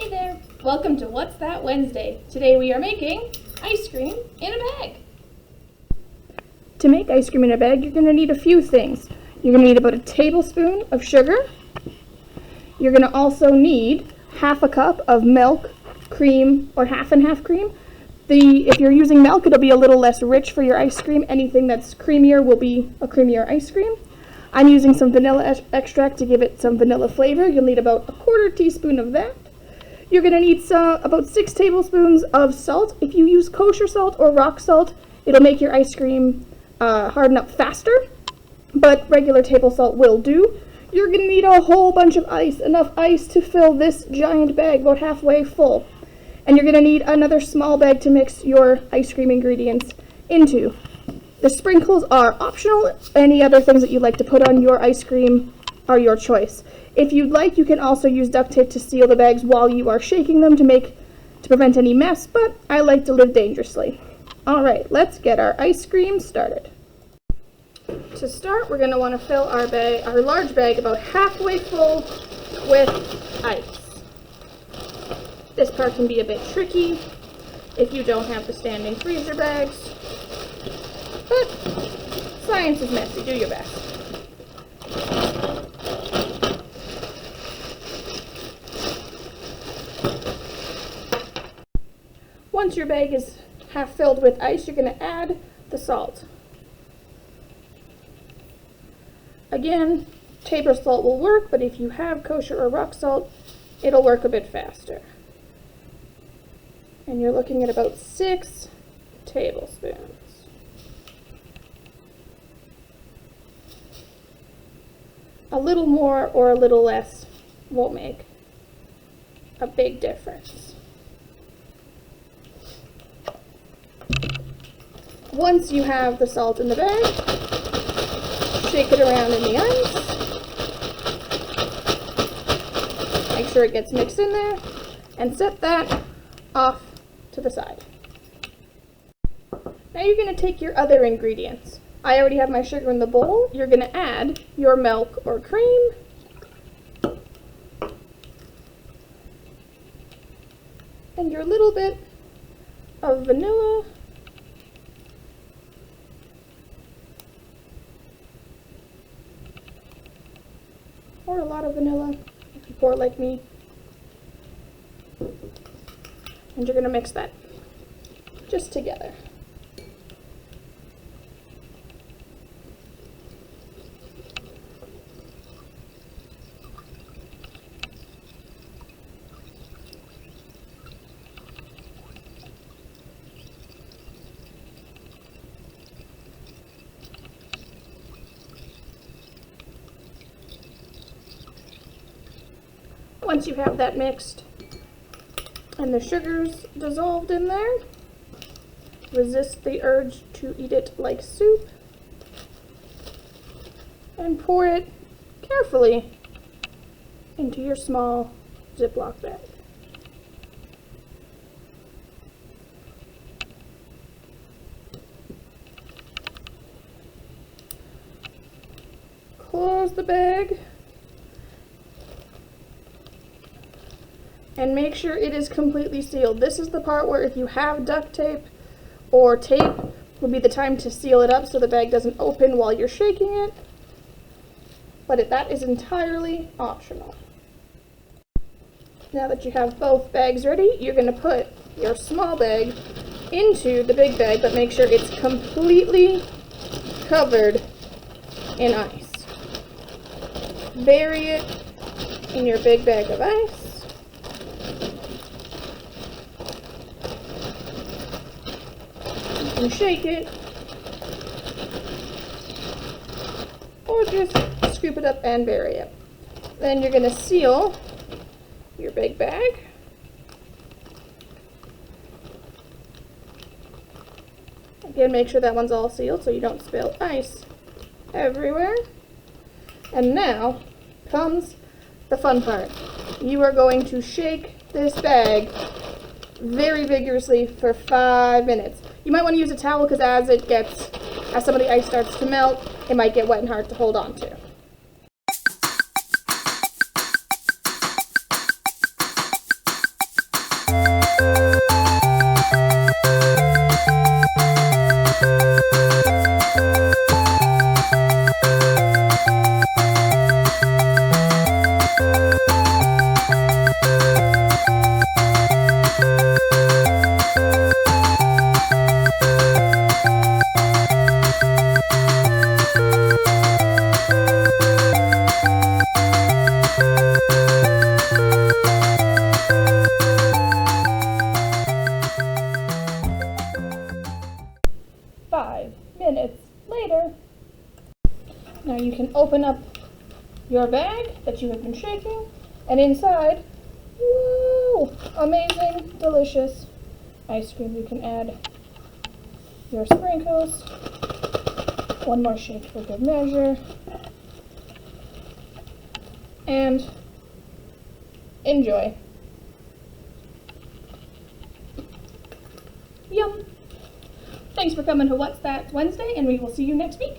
Hey there! Welcome to What's That Wednesday. Today we are making ice cream in a bag. To make ice cream in a bag, you're going to need a few things. You're going to need about a tablespoon of sugar. You're going to also need half a cup of milk, cream, or half and half cream. If you're using milk, it'll be a little less rich for your ice cream. Anything that's creamier will be a creamier ice cream. I'm using some vanilla extract to give it some vanilla flavor. You'll need about a quarter teaspoon of that. You're going to need about 6 tablespoons of salt. If you use kosher salt or rock salt, it'll make your ice cream harden up faster, but regular table salt will do. You're going to need a whole bunch of ice, enough ice to fill this giant bag, about halfway full. And you're going to need another small bag to mix your ice cream ingredients into. The sprinkles are optional. Any other things that you'd like to put on your ice cream are your choice. If you'd like, you can also use duct tape to seal the bags while you are shaking them to prevent any mess, but I like to live dangerously. All right, let's get our ice cream started. To start, we're going to want to fill our large bag about halfway full with ice. This part can be a bit tricky if you don't have the standing freezer bags, but science is messy. Do your best. Once your bag is half filled with ice, you're going to add the salt. Again, table salt will work, but if you have kosher or rock salt, it'll work a bit faster. And you're looking at about 6 tablespoons. A little more or a little less won't make a big difference. Once you have the salt in the bag, shake it around in the ice. Make sure it gets mixed in there, and set that off to the side. Now you're going to take your other ingredients. I already have my sugar in the bowl. You're going to add your milk or cream, and your little bit of vanilla, or a lot of vanilla if you pour like me. And you're going to mix that just together. Once you have that mixed and the sugar's dissolved in there, resist the urge to eat it like soup and pour it carefully into your small Ziploc bag. Close the bag and make sure it is completely sealed. This is the part where if you have duct tape or tape, would be the time to seal it up so the bag doesn't open while you're shaking it. But that is entirely optional. Now that you have both bags ready, you're going to put your small bag into the big bag, but make sure it's completely covered in ice. Bury it in your big bag of ice. And shake it, or just scoop it up and bury it. Then you're going to seal your big bag. Again, make sure that one's all sealed so you don't spill ice everywhere. And now comes the fun part. You are going to shake this bag very vigorously for 5 minutes. You might want to use a towel because as some of the ice starts to melt, it might get wet and hard to hold on to. open up your bag that you have been shaking, and inside, whoa, amazing, delicious ice cream. You can add your sprinkles. One more shake for good measure. And enjoy. Yum! Thanks for coming to What's That Wednesday, and we will see you next week.